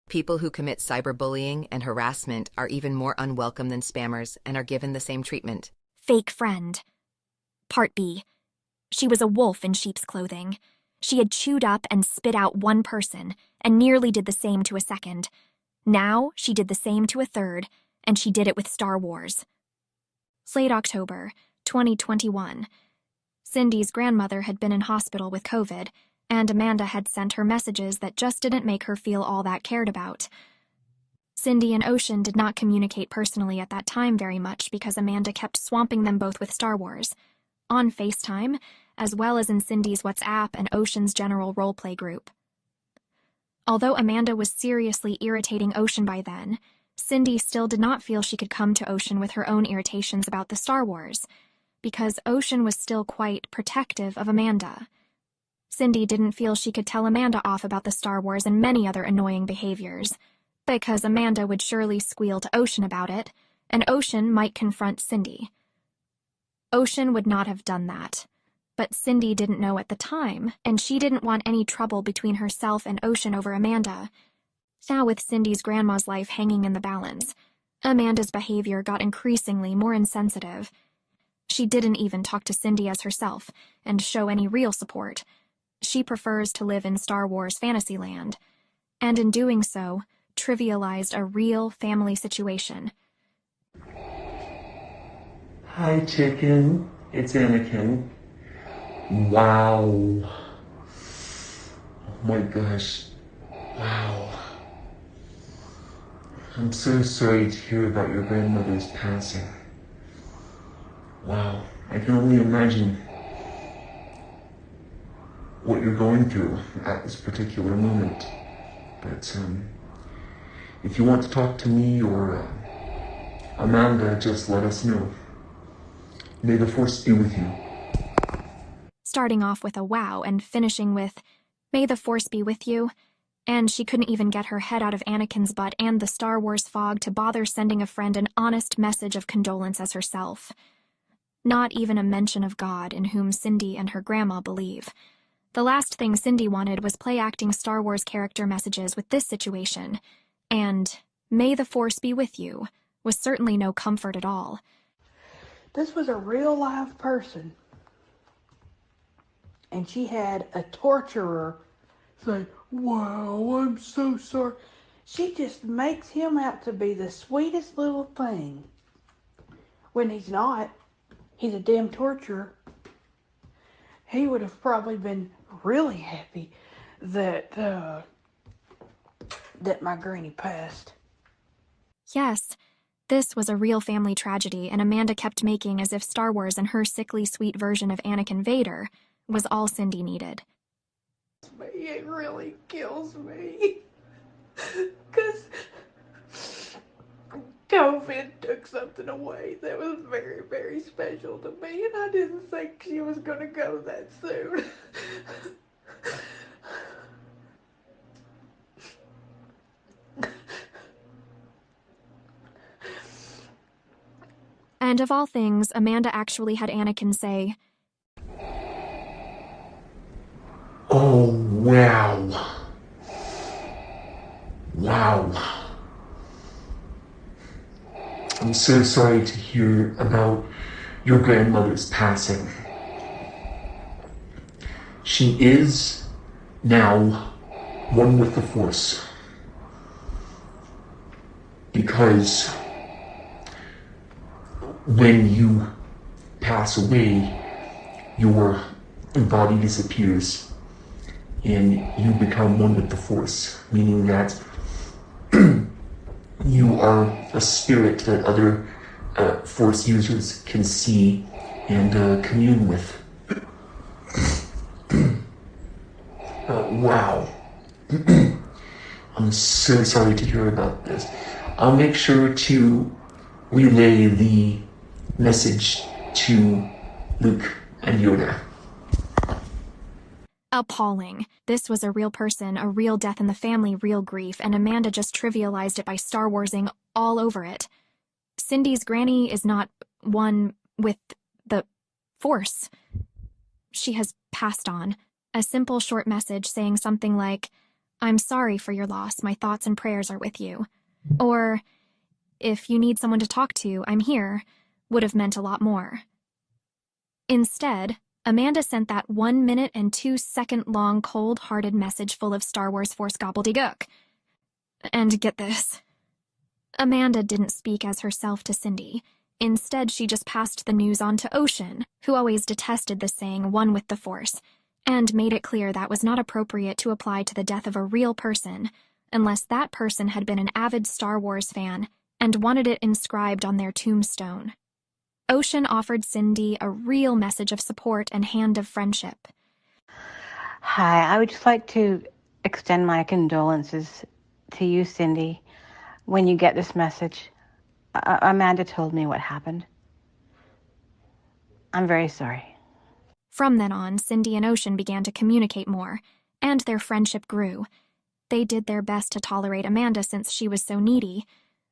People who commit cyberbullying and harassment are even more unwelcome than spammers and are given the same treatment. Fake friend. Part B. She was a wolf in sheep's clothing. She had chewed up and spit out one person and nearly did the same to a second. Now she did the same to a third, and she did it with Star Wars. Late October, 2021. Cindy's grandmother had been in hospital with COVID, and Amanda had sent her messages that just didn't make her feel all that cared about. Cindy and Ocean did not communicate personally at that time very much because Amanda kept swamping them both with Star Wars, on FaceTime, as well as in Cindy's WhatsApp and Ocean's general roleplay group. Although Amanda was seriously irritating Ocean by then, Cindy still did not feel she could come to Ocean with her own irritations about the Star Wars, because Ocean was still quite protective of Amanda. Cindy didn't feel she could tell Amanda off about the Star Wars and many other annoying behaviors, because Amanda would surely squeal to Ocean about it, and Ocean might confront Cindy. Ocean would not have done that, but Cindy didn't know at the time, and she didn't want any trouble between herself and Ocean over Amanda. Now with Cindy's grandma's life hanging in the balance, Amanda's behavior got increasingly more insensitive. She didn't even talk to Cindy as herself and show any real support. She prefers to live in Star Wars Fantasyland, and in doing so, trivialized a real family situation. Hi, chicken. It's Anakin. Wow. Oh my gosh. Wow. I'm so sorry to hear about your grandmother's passing. Wow. I can only imagine what you're going through at this particular moment. But if you want to talk to me or Amanda, just let us know. May the Force be with you. Starting off with a wow and finishing with, "May the Force be with you," and she couldn't even get her head out of Anakin's butt and the Star Wars fog to bother sending a friend an honest message of condolence as herself. Not even a mention of God in whom Cindy and her grandma believe. The last thing Cindy wanted was play-acting Star Wars character messages with this situation, and "May the Force be with you" was certainly no comfort at all. This was a real-life person, and she had a torturer say, "Wow, I'm so sorry." She just makes him out to be the sweetest little thing, when he's not. He's a damn torturer. He would have probably been really happy that my granny passed. Yes, this was a real family tragedy, and Amanda kept making as if Star Wars and her sickly sweet version of Anakin Vader was all Cindy needed. It really kills me. Because COVID took something away that was very, very special to me, and I didn't think she was going to go that soon. And of all things, Amanda actually had Anakin say, Oh, wow. Wow. I'm so sorry to hear about your grandmother's passing. She is now one with the Force. Because when you pass away, your body disappears and you become one with the Force, meaning that you are a spirit that other Force users can see and commune with. Wow. I'm so sorry to hear about this. I'll make sure to relay the message to Luke and Yoda. appalling. This was a real person, a real death in the family, real grief, and Amanda just trivialized it by Star Warsing all over it. Cindy's granny is not one with the Force. She has passed on. A simple short message saying something like, "I'm sorry for your loss. My thoughts and prayers are with you." Or, "If you need someone to talk to, I'm here," would have meant a lot more. Instead, Amanda sent that 1 minute and 2-second long cold-hearted message full of Star Wars Force gobbledygook. And get this. Amanda didn't speak as herself to Cindy. Instead, she just passed the news on to Ocean, who always detested the saying "one with the Force," and made it clear that was not appropriate to apply to the death of a real person, unless that person had been an avid Star Wars fan and wanted it inscribed on their tombstone. Ocean offered Cindy a real message of support and hand of friendship. Hi, I would just like to extend my condolences to you, Cindy, when you get this message. Amanda told me what happened. I'm very sorry. From then on, Cindy and Ocean began to communicate more, and their friendship grew. They did their best to tolerate Amanda since she was so needy,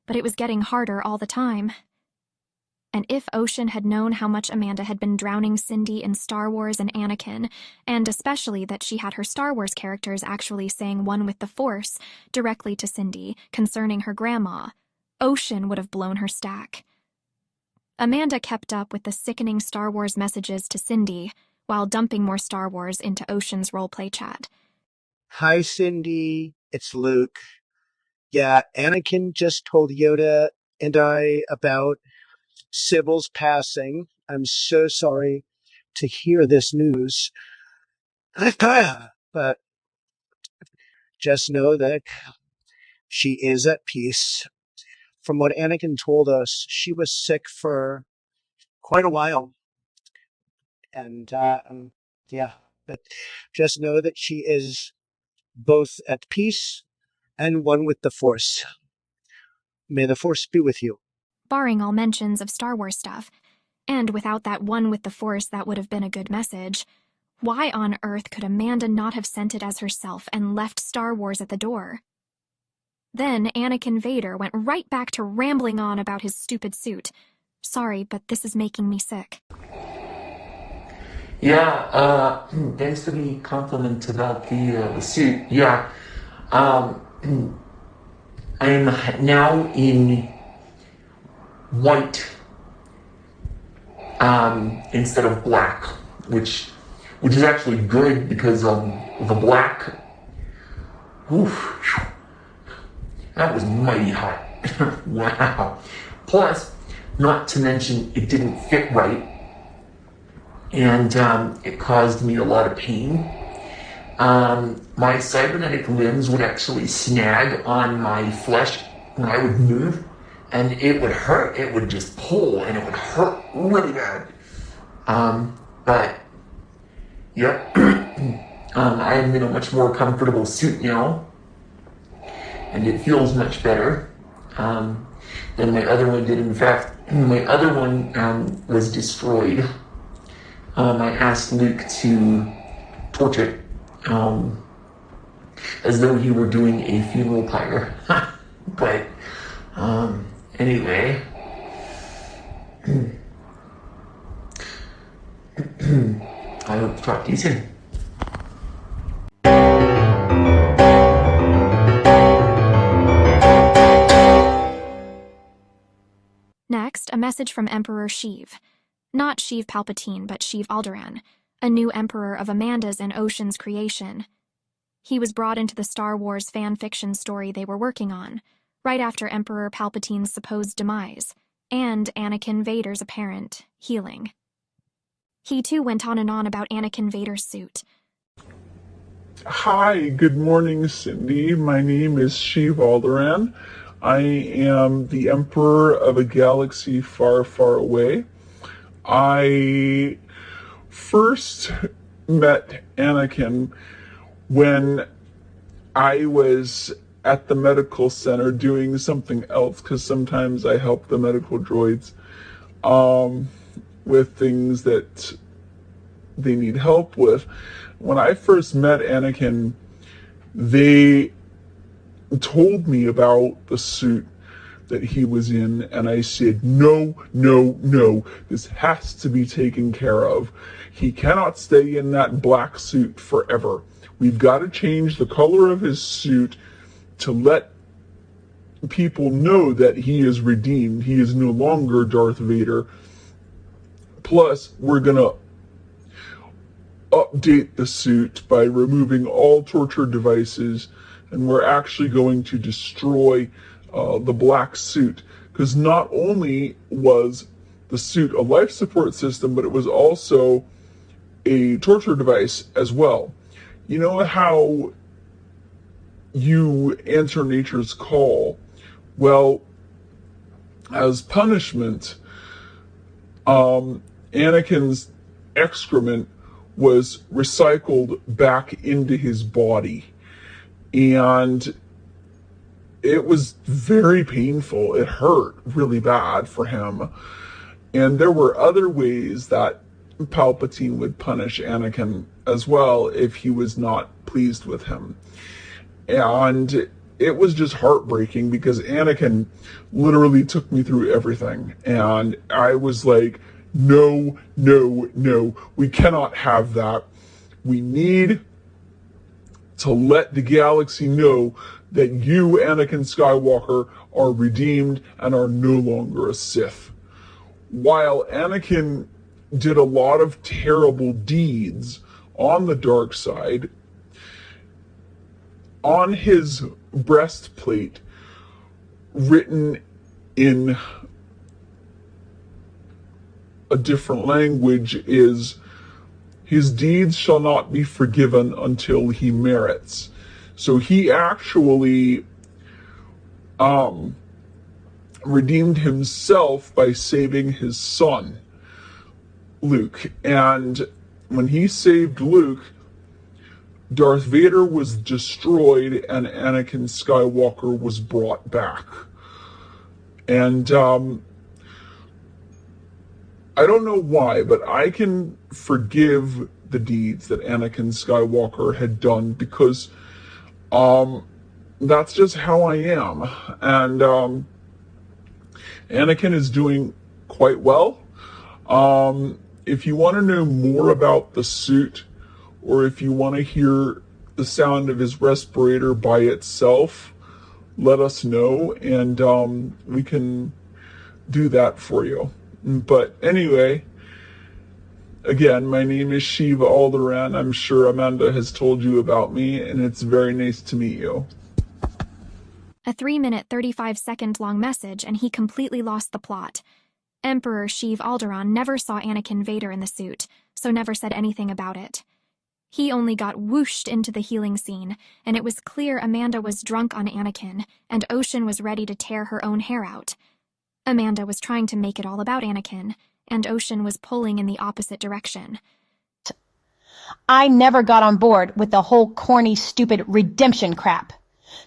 but it was getting harder all the time. And if Ocean had known how much Amanda had been drowning Cindy in Star Wars and Anakin, and especially that she had her Star Wars characters actually saying "one with the Force" directly to Cindy concerning her grandma, Ocean would have blown her stack. Amanda kept up with the sickening Star Wars messages to Cindy while dumping more Star Wars into Ocean's roleplay chat. "Hi, Cindy. It's Luke. Yeah, Anakin just told Yoda and I about Sybil's passing. I'm so sorry to hear this news. But just know that she is at peace. From what Anakin told us, she was sick for quite a while. And, yeah, but just know that she is both at peace and one with the Force. May the Force be with you." Barring all mentions of Star Wars stuff, and without that "one with the Force" that would have been a good message, why on earth could Amanda not have sent it as herself and left Star Wars at the door? Then Anakin Vader went right back to rambling on about his stupid suit. Sorry, but this is making me sick. Yeah, thanks for the compliment about the suit. Yeah, I'm now in white instead of black, which is actually good because the black, oof, that was mighty hot. Wow. Plus, not to mention, it didn't fit right, and it caused me a lot of pain. My cybernetic limbs would actually snag on my flesh when I would move, and it would hurt. It would just pull, and it would hurt really bad. But, yep, I'm in a much more comfortable suit now, and it feels much better than my other one did. In fact, my other one was destroyed. I asked Luke to torch it as though he were doing a funeral pyre. But anyway, I hope to talk to you soon. Next, a message from Emperor Sheev. Not Sheev Palpatine, but Sheev Alderaan, a new emperor of Amanda's and Ocean's creation. He was brought into the Star Wars fan fiction story they were working on, right after Emperor Palpatine's supposed demise, and Anakin Vader's apparent healing. He too went on and on about Anakin Vader's suit. "Hi, good morning, Cindy. My name is Sheev Alderaan. I am the Emperor of a galaxy far, far away. I first met Anakin when I was at the medical center doing something else, because sometimes I help the medical droids with things that they need help with. When I first met Anakin, they told me about the suit that he was in, and I said, no, this has to be taken care of. He cannot stay in that black suit forever. We've got to change the color of his suit to let people know that he is redeemed. He is no longer Darth Vader. Plus, we're going to update the suit by removing all torture devices, and we're actually going to destroy the black suit, because not only was the suit a life support system, but it was also a torture device as well. You know how you answer nature's call? Well, as punishment, Anakin's excrement was recycled back into his body, and it was very painful. It hurt really bad for him. And there were other ways that Palpatine would punish Anakin as well if he was not pleased with him. And it was just heartbreaking, because Anakin literally took me through everything. And I was like, no, no, no, we cannot have that. We need to let the galaxy know that you, Anakin Skywalker, are redeemed and are no longer a Sith. While Anakin did a lot of terrible deeds on the dark side, on his breastplate, written in a different language, is, his deeds shall not be forgiven until he merits. So he actually redeemed himself by saving his son, Luke. And when he saved Luke, Darth Vader was destroyed and Anakin Skywalker was brought back. And I don't know why, but I can forgive the deeds that Anakin Skywalker had done, because that's just how I am. And Anakin is doing quite well. If you want to know more about the suit, or if you want to hear the sound of his respirator by itself, let us know, and we can do that for you. But anyway, again, my name is Shiva Alderaan. I'm sure Amanda has told you about me, and it's very nice to meet you. A 3-minute, 35-second long message, and he completely lost the plot. Emperor Sheev Alderaan never saw Anakin Vader in the suit, so never said anything about it. He only got whooshed into the healing scene, and it was clear Amanda was drunk on Anakin, and Ocean was ready to tear her own hair out. Amanda was trying to make it all about Anakin, and Ocean was pulling in the opposite direction. I never got on board with the whole corny, stupid redemption crap.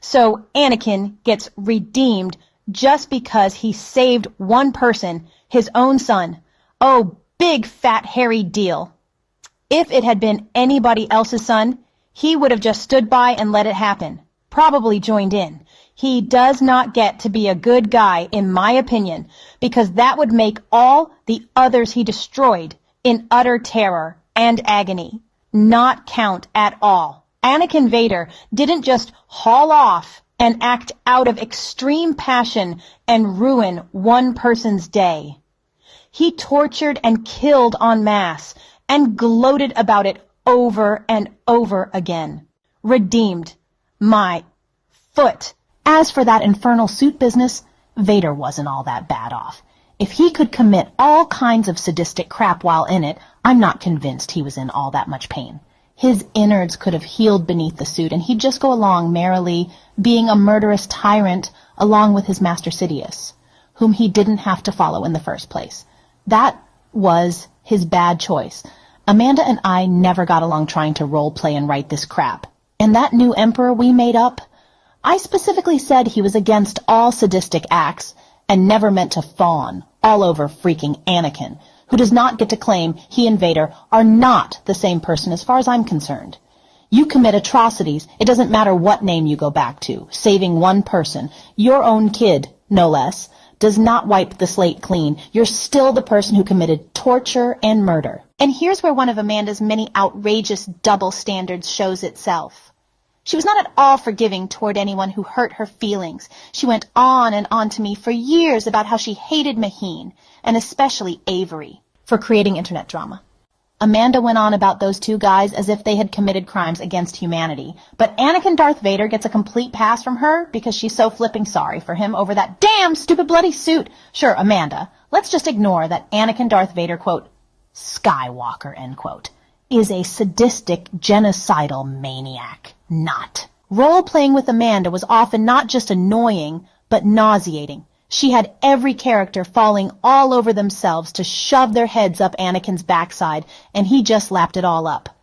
So Anakin gets redeemed just because he saved one person, his own son. Oh, big, fat, hairy deal. If it had been anybody else's son, he would have just stood by and let it happen. Probably joined in. He does not get to be a good guy, in my opinion, because that would make all the others he destroyed in utter terror and agony not count at all. Anakin Vader didn't just haul off and act out of extreme passion and ruin one person's day. He tortured and killed en masse and gloated about it over and over again. Redeemed. My foot. As for that infernal suit business, Vader wasn't all that bad off. If he could commit all kinds of sadistic crap while in it, I'm not convinced he was in all that much pain. His innards could have healed beneath the suit, and he'd just go along merrily, being a murderous tyrant along with his master Sidious, whom he didn't have to follow in the first place. That was his bad choice. Amanda and I never got along trying to role play and write this crap. And that new emperor we made up, I specifically said he was against all sadistic acts and never meant to fawn all over freaking Anakin, who does not get to claim he and Vader are not the same person as far as I'm concerned. You commit atrocities, it doesn't matter what name you go back to, saving one person, your own kid, no less, does not wipe the slate clean. You're still the person who committed torture and murder. And here's where one of Amanda's many outrageous double standards shows itself. She was not at all forgiving toward anyone who hurt her feelings. She went on and on to me for years about how she hated Maheen, and especially Avery, for creating internet drama. Amanda went on about those two guys as if they had committed crimes against humanity. But Anakin Darth Vader gets a complete pass from her because she's so flipping sorry for him over that damn stupid bloody suit. Sure, Amanda, let's just ignore that Anakin Darth Vader, quote, Skywalker, end quote, is a sadistic, genocidal maniac. Not. Role-playing with Amanda was often not just annoying, but nauseating. She had every character falling all over themselves to shove their heads up Anakin's backside, and he just lapped it all up.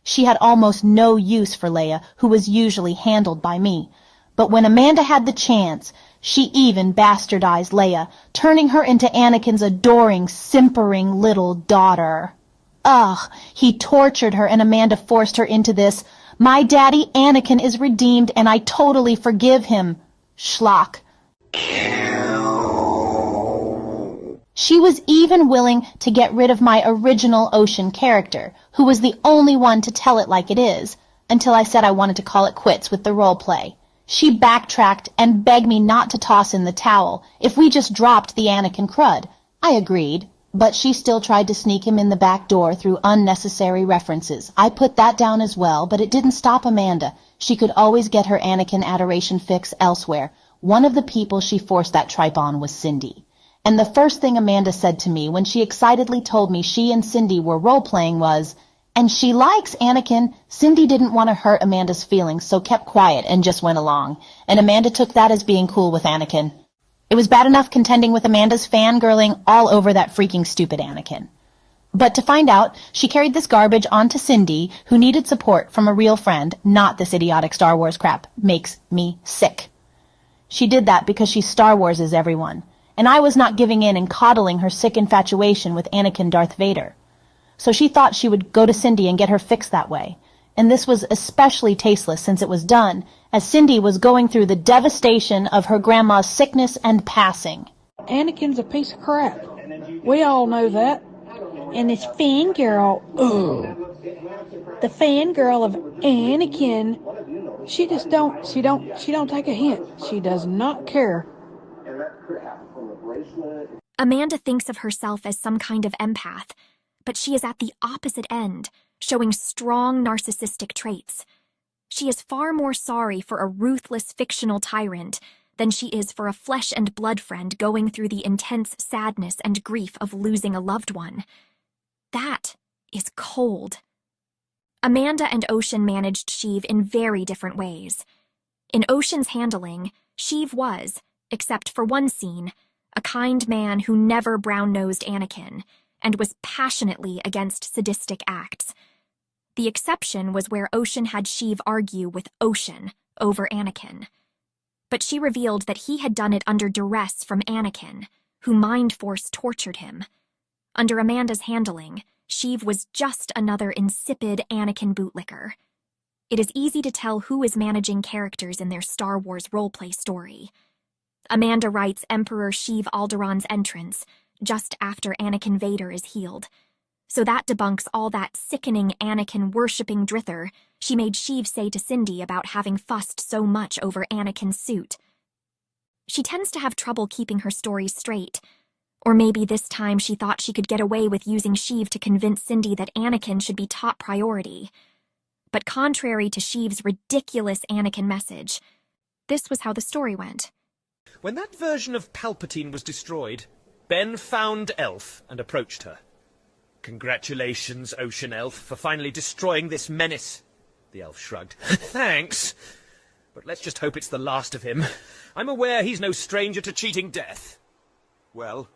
She had almost no use for Leia, who was usually handled by me. But when Amanda had the chance, she even bastardized Leia, turning her into Anakin's adoring, simpering little daughter. Ugh, he tortured her, and Amanda forced her into this, my daddy Anakin is redeemed, and I totally forgive him, schlock. She was even willing to get rid of my original Ocean character, who was the only one to tell it like it is, until I said I wanted to call it quits with the role play. She backtracked and begged me not to toss in the towel if we just dropped the Anakin crud. I agreed, but she still tried to sneak him in the back door through unnecessary references. I put that down as well, but it didn't stop Amanda. She could always get her Anakin adoration fix elsewhere. One of the people she forced that tripe on was Cindy. And the first thing Amanda said to me when she excitedly told me she and Cindy were role-playing was, and she likes Anakin. Cindy didn't want to hurt Amanda's feelings, so kept quiet and just went along. And Amanda took that as being cool with Anakin. It was bad enough contending with Amanda's fangirling all over that freaking stupid Anakin. But to find out, she carried this garbage onto Cindy, who needed support from a real friend, not this idiotic Star Wars crap, makes me sick. She did that because she Star Wars-es everyone. And I was not giving in and coddling her sick infatuation with Anakin Darth Vader. So she thought she would go to Cindy and get her fixed that way. And this was especially tasteless since it was done, as Cindy was going through the devastation of her grandma's sickness and passing. Anakin's a piece of crap. We all know that. And this fangirl, the fangirl of Anakin, she don't take a hint. She does not care. Amanda thinks of herself as some kind of empath, but she is at the opposite end, showing strong narcissistic traits. She is far more sorry for a ruthless fictional tyrant than she is for a flesh and blood friend going through the intense sadness and grief of losing a loved one. That is cold. Amanda and Ocean managed Sheev in very different ways. In Ocean's handling, Sheev was, except for one scene, a kind man who never brown-nosed Anakin, and was passionately against sadistic acts. The exception was where Ocean had Sheev argue with Ocean over Anakin. But she revealed that he had done it under duress from Anakin, who mind-force tortured him. Under Amanda's handling, Sheev was just another insipid Anakin bootlicker. It is easy to tell who is managing characters in their Star Wars roleplay story. Amanda writes Emperor Sheev Alderaan's entrance just after Anakin Vader is healed. So that debunks all that sickening Anakin-worshipping drither she made Sheev say to Cindy about having fussed so much over Anakin's suit. She tends to have trouble keeping her stories straight. Or maybe this time she thought she could get away with using Sheev to convince Cindy that Anakin should be top priority. But contrary to Sheev's ridiculous Anakin message, this was how the story went. When that version of Palpatine was destroyed, Ben found Elf and approached her. Congratulations, Ocean Elf, for finally destroying this menace. The elf shrugged. Thanks. But let's just hope it's the last of him. I'm aware he's no stranger to cheating death. Well,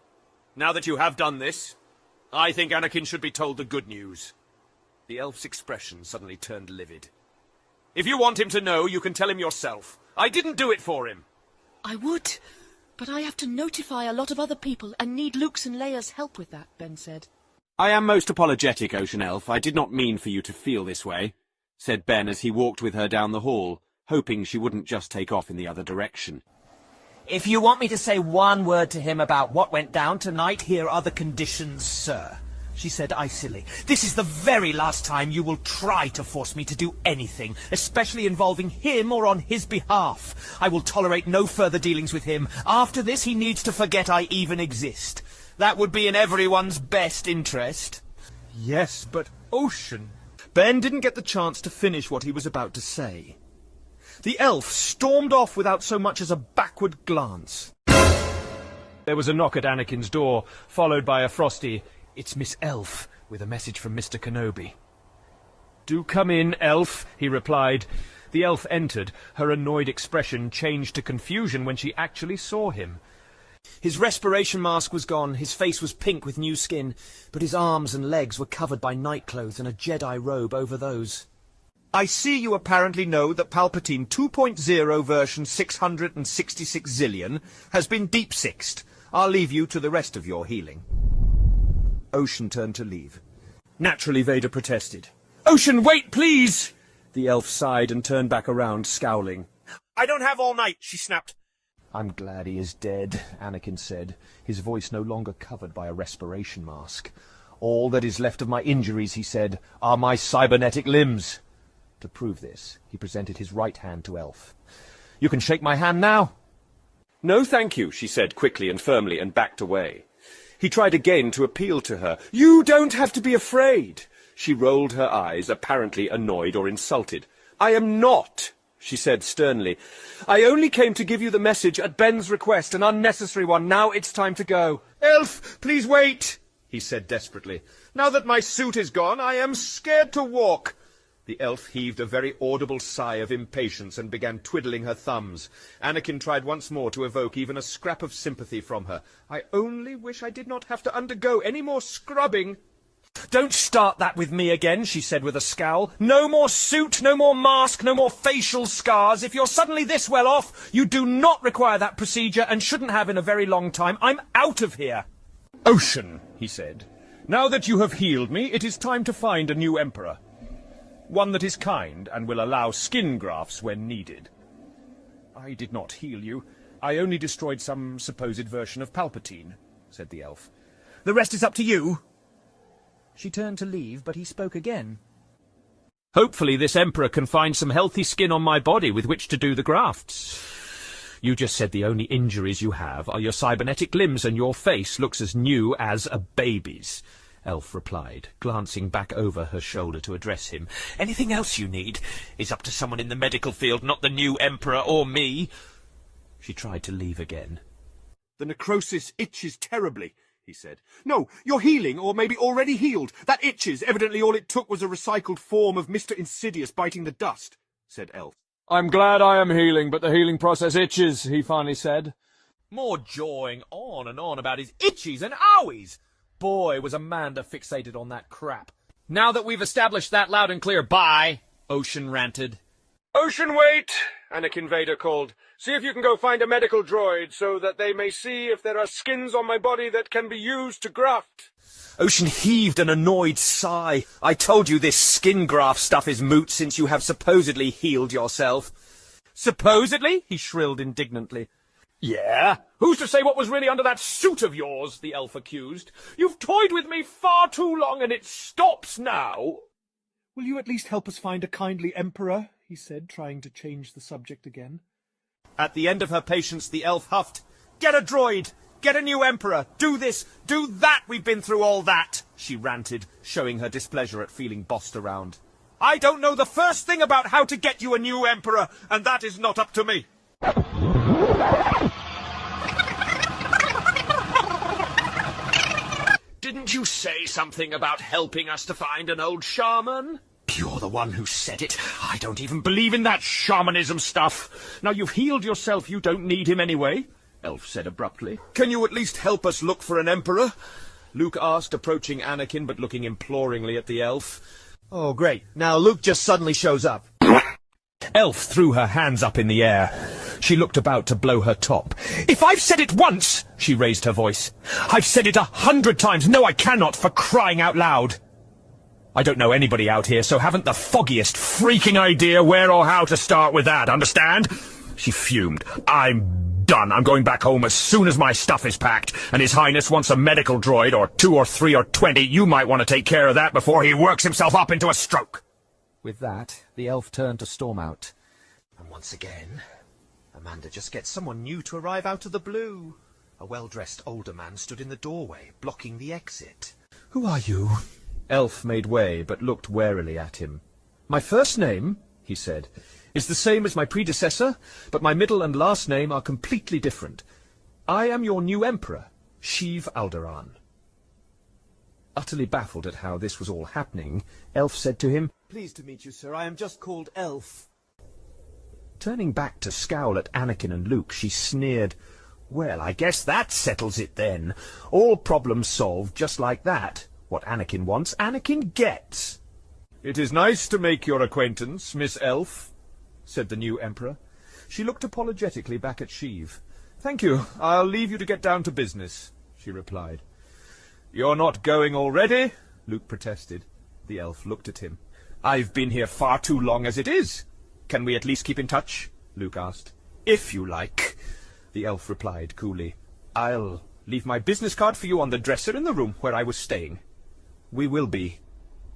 now that you have done this, I think Anakin should be told the good news. The elf's expression suddenly turned livid. If you want him to know, you can tell him yourself. I didn't do it for him. I would, but I have to notify a lot of other people and need Luke's and Leia's help with that, Ben said. I am most apologetic, Ocean Elf. I did not mean for you to feel this way, said Ben as he walked with her down the hall, hoping she wouldn't just take off in the other direction. If you want me to say one word to him about what went down tonight, here are the conditions, sir, she said icily. This is the very last time you will try to force me to do anything, especially involving him or on his behalf. I will tolerate no further dealings with him. After this, he needs to forget I even exist. That would be in everyone's best interest. Yes, but Ocean... Ben didn't get the chance to finish what he was about to say. The elf stormed off without so much as a backward glance. There was a knock at Anakin's door, followed by a frosty, "It's Miss Elf," with a message from Mr. Kenobi. "Do come in, Elf," he replied. The elf entered. Her annoyed expression changed to confusion when she actually saw him. His respiration mask was gone, his face was pink with new skin, but his arms and legs were covered by nightclothes and a Jedi robe over those. "I see you apparently know that Palpatine 2.0 version 666 zillion has been deep-sixed. I'll leave you to the rest of your healing." Ocean turned to leave. Naturally, Vader protested. "Ocean, wait, please!" The elf sighed and turned back around, scowling. "I don't have all night," she snapped. "I'm glad he is dead," Anakin said, his voice no longer covered by a respiration mask. "All that is left of my injuries," he said, "are my cybernetic limbs." To prove this, he presented his right hand to Elf. "You can shake my hand now." "No, thank you," she said quickly and firmly, and backed away. He tried again to appeal to her. "You don't have to be afraid." She rolled her eyes, apparently annoyed or insulted. "I am not," she said sternly. "I only came to give you the message at Ben's request, an unnecessary one. Now it's time to go." "Elf, please wait," he said desperately. "Now that my suit is gone, I am scared to walk." The elf heaved a very audible sigh of impatience and began twiddling her thumbs. Anakin tried once more to evoke even a scrap of sympathy from her. "I only wish I did not have to undergo any more scrubbing." "Don't start that with me again," she said with a scowl. "No more suit, no more mask, no more facial scars. If you're suddenly this well off, you do not require that procedure and shouldn't have in a very long time. I'm out of here." "Ocean," he said, "now that you have healed me, it is time to find a new emperor. One that is kind and will allow skin grafts when needed." "I did not heal you. I only destroyed some supposed version of Palpatine," said the elf. "The rest is up to you." She turned to leave, but he spoke again. "Hopefully this emperor can find some healthy skin on my body with which to do the grafts. You just said the only injuries you have are your cybernetic limbs, and your face looks as new as a baby's," Elf replied, glancing back over her shoulder to address him. "Anything else you need is up to someone in the medical field, not the new emperor or me." She tried to leave again. "The necrosis itches terribly," he said. "No, you're healing, or maybe already healed. That itches. Evidently all it took was a recycled form of Mr. Insidious biting the dust," said Elf. "I'm glad I am healing, but the healing process itches," he finally said. More jawing on and on about his itchies and owies. Boy, was Amanda fixated on that crap. "Now that we've established that loud and clear, bye," Ocean ranted. "Ocean, wait," Anakin Vader called. "See if you can go find a medical droid so that they may see if there are skins on my body that can be used to graft." Ocean heaved an annoyed sigh. "I told you this skin graft stuff is moot since you have supposedly healed yourself." "Supposedly?" he shrilled indignantly. "Yeah? Who's to say what was really under that suit of yours?" the elf accused. "You've toyed with me far too long, and it stops now." "Will you at least help us find a kindly emperor?" he said, trying to change the subject again. At the end of her patience, the elf huffed. "Get a droid! Get a new emperor! Do this! Do that! We've been through all that!" she ranted, showing her displeasure at feeling bossed around. "I don't know the first thing about how to get you a new emperor, and that is not up to me." "Didn't you say something about helping us to find an old shaman?" "You're the one who said it. I don't even believe in that shamanism stuff. Now you've healed yourself, you don't need him anyway," Elf said abruptly. "Can you at least help us look for an emperor?" Luke asked, approaching Anakin but looking imploringly at the elf. "Oh, great. Now Luke just suddenly shows up." Elf threw her hands up in the air. She looked about to blow her top. "If I've said it once," she raised her voice, "I've said it 100 times. No, I cannot, for crying out loud. I don't know anybody out here, so haven't the foggiest freaking idea where or how to start with that, understand?" She fumed. "I'm done. I'm going back home as soon as my stuff is packed, and His Highness wants a medical droid, or 2 or 3 or 20. You might want to take care of that before he works himself up into a stroke." With that, the elf turned to storm out. And once again, Amanda just gets someone new to arrive out of the blue. A well-dressed older man stood in the doorway, blocking the exit. "Who are you?" Elf made way, but looked warily at him. "My first name," he said, "is the same as my predecessor, but my middle and last name are completely different. I am your new emperor, Sheev Alderaan." Utterly baffled at how this was all happening, Elf said to him, "Pleased to meet you, sir. I am just called Elf." Turning back to scowl at Anakin and Luke, she sneered, "Well, I guess that settles it then. All problems solved just like that. What Anakin wants, Anakin gets." "It is nice to make your acquaintance, Miss Elf," said the new Emperor. She looked apologetically back at Sheev. "Thank you. I'll leave you to get down to business," she replied. "You're not going already?" Luke protested. The elf looked at him. "I've been here far too long as it is. Can we at least keep in touch?" Luke asked. "If you like," the elf replied coolly. "I'll leave my business card for you on the dresser in the room where I was staying." "We will be,"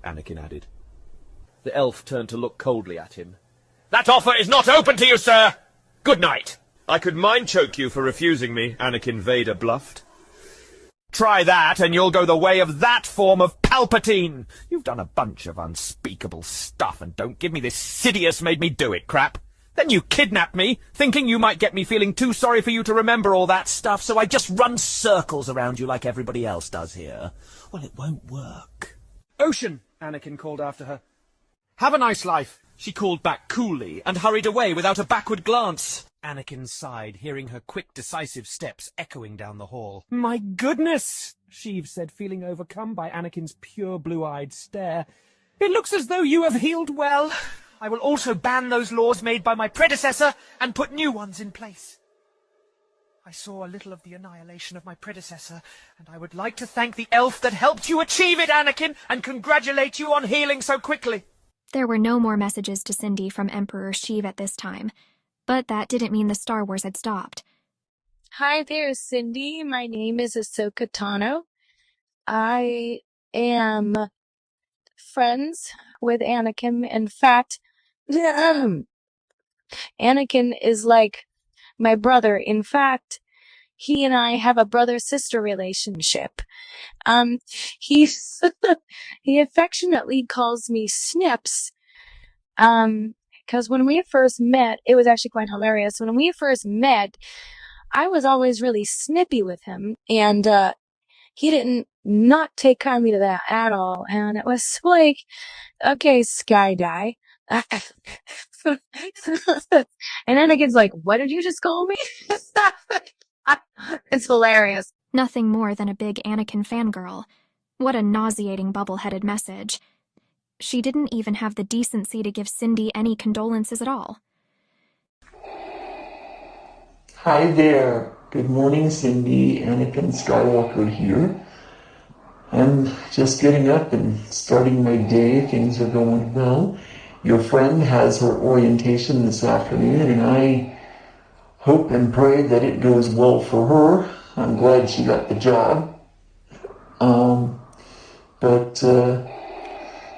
Anakin added. The elf turned to look coldly at him. "That offer is not open to you, sir! Good night!" "I could mind choke you for refusing me," Anakin Vader bluffed. "Try that, and you'll go the way of that form of Palpatine! You've done a bunch of unspeakable stuff, and don't give me this Sidious made me do it crap. Then you kidnapped me, thinking you might get me feeling too sorry for you to remember all that stuff, so I just run circles around you like everybody else does here. Well, it won't work." "Ocean!" Anakin called after her. "Have a nice life," she called back coolly, and hurried away without a backward glance. Anakin sighed, hearing her quick, decisive steps echoing down the hall. "My goodness," Sheev said, feeling overcome by Anakin's pure blue-eyed stare. "It looks as though you have healed well. I will also ban those laws made by my predecessor and put new ones in place. I saw a little of the annihilation of my predecessor, and I would like to thank the elf that helped you achieve it, Anakin, and congratulate you on healing so quickly." There were no more messages to Cindy from Emperor Sheev at this time, but that didn't mean the Star Wars had stopped. "Hi there, Cindy. My name is Ahsoka Tano. I am friends with Anakin. In fact, Anakin is like my brother. In fact, he and I have a brother-sister relationship. He he affectionately calls me Snips. Because when we first met, it was actually quite hilarious. When we first met, I was always really snippy with him, and he didn't not take kindly to that at all. And it was like, okay, Skydie. And Anakin's like, "What did you just call me?" It's hilarious. Nothing more than a big Anakin fangirl. What a nauseating bubble-headed message. She didn't even have the decency to give Cindy any condolences at all. Hi there. Good morning, Cindy. Anakin Skywalker here. I'm just getting up and starting my day. Things are going well. Your friend has her orientation this afternoon, and I hope and pray that it goes well for her. I'm glad she got the job.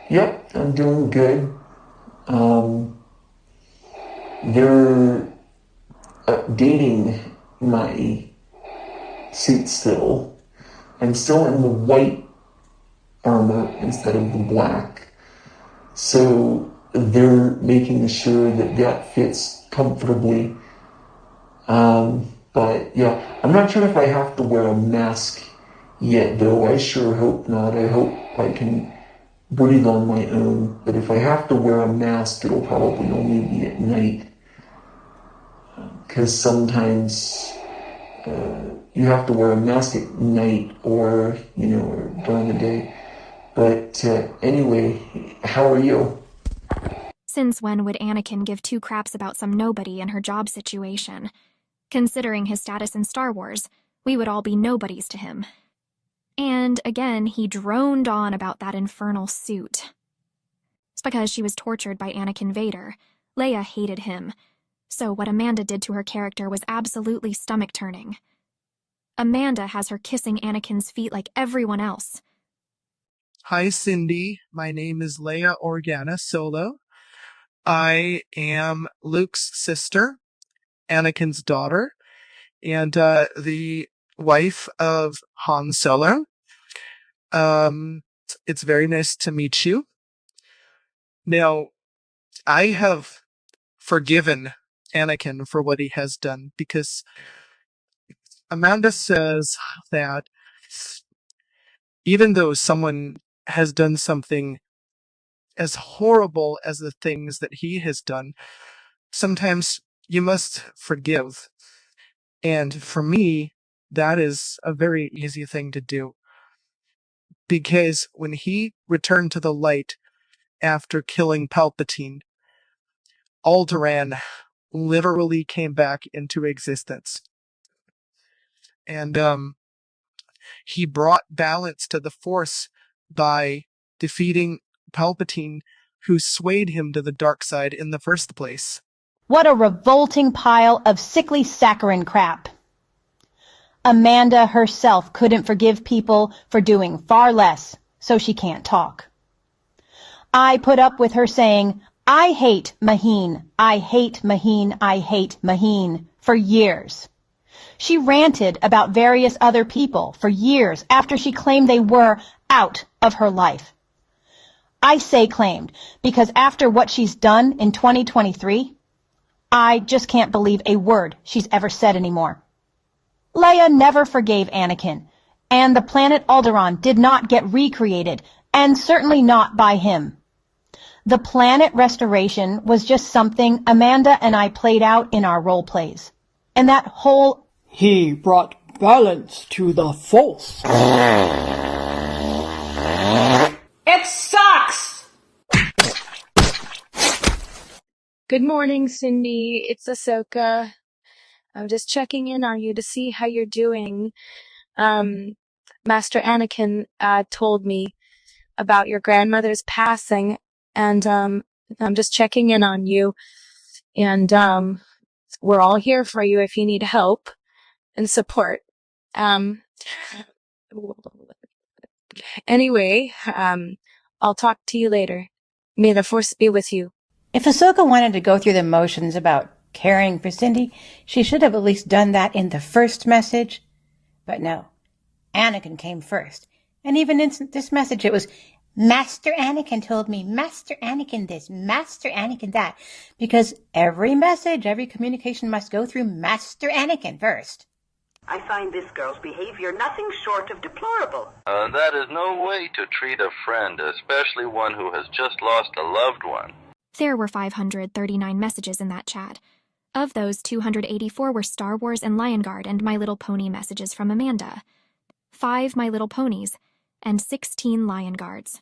Yep, I'm doing good. They're updating my suit still. I'm still in the white armor instead of the black. So they're making sure that that fits comfortably. But yeah, I'm not sure if I have to wear a mask yet, though. I sure hope not. I hope I can breathe on my own. But if I have to wear a mask, it'll probably only be at night. Because sometimes you have to wear a mask at night or during the day. But anyway, how are you? Since when would Anakin give two craps about some nobody in her job situation? Considering his status in Star Wars, we would all be nobodies to him. And again, he droned on about that infernal suit. It's because she was tortured by Anakin Vader. Leia hated him. So what Amanda did to her character was absolutely stomach-turning. Amanda has her kissing Anakin's feet like everyone else. Hi, Cindy. My name is Leia Organa Solo. I am Luke's sister, Anakin's daughter, and the wife of Han Solo. It's very nice to meet you. Now, I have forgiven Anakin for what he has done because Amanda says that even though someone has done something as horrible as the things that he has done, sometimes you must forgive. And for me, that is a very easy thing to do. Because when he returned to the light after killing Palpatine, Alderaan literally came back into existence. And he brought balance to the Force by defeating Palpatine, who swayed him to the dark side in the first place. What a revolting pile of sickly saccharine crap. Amanda herself couldn't forgive people for doing far less, so she can't talk. I put up with her saying, "I hate Maheen, I hate Maheen, I hate Maheen," for years. She ranted about various other people for years after she claimed they were out of her life. I say claimed because after what she's done in 2023, I just can't believe a word she's ever said anymore. Leia never forgave Anakin, and the planet Alderaan did not get recreated, and certainly not by him. The planet restoration was just something Amanda and I played out in our role plays. And that whole "he brought balance to the Force" It sucks! Good morning, Cindy. It's Ahsoka. I'm just checking in on you to see how you're doing. Master Anakin told me about your grandmother's passing, and I'm just checking in on you. And we're all here for you if you need help and support. Anyway, I'll talk to you later. May the Force be with you. If Ahsoka wanted to go through the motions about caring for Cindy, she should have at least done that in the first message. But no, Anakin came first. And even in this message, it was, "Master Anakin told me, Master Anakin this, Master Anakin that." Because every message, every communication must go through Master Anakin first. I find this girl's behavior nothing short of deplorable. That is no way to treat a friend, especially one who has just lost a loved one. There were 539 messages in that chat. Of those, 284 were Star Wars and Lion Guard and My Little Pony messages from Amanda. 5 My Little Ponies, and 16 Lion Guards.